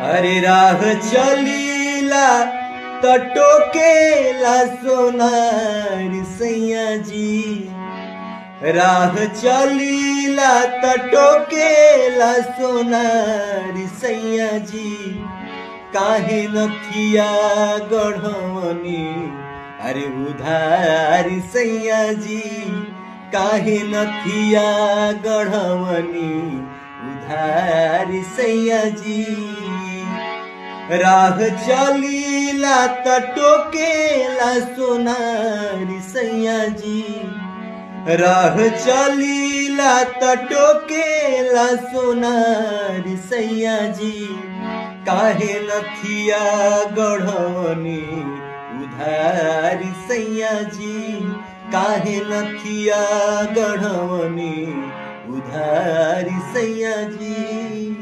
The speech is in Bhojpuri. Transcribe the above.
हरे राह चलीला तटो केला सोनार सैया जी। राह चलीला तटो केला सोनार सैया जी। काहे नथिया गढ़वनी अरे उधार सैया जी। काहे नथिया गढ़वनी उधार सैया जी। राह चलीला तटो केला सोनार सैया जी। राह चलीला तटो केला सोनार सैया जी। काहे नथिया गढ़वनी उधार सैया जी। काहे नथिया गढ़वनी उधार सैया जी।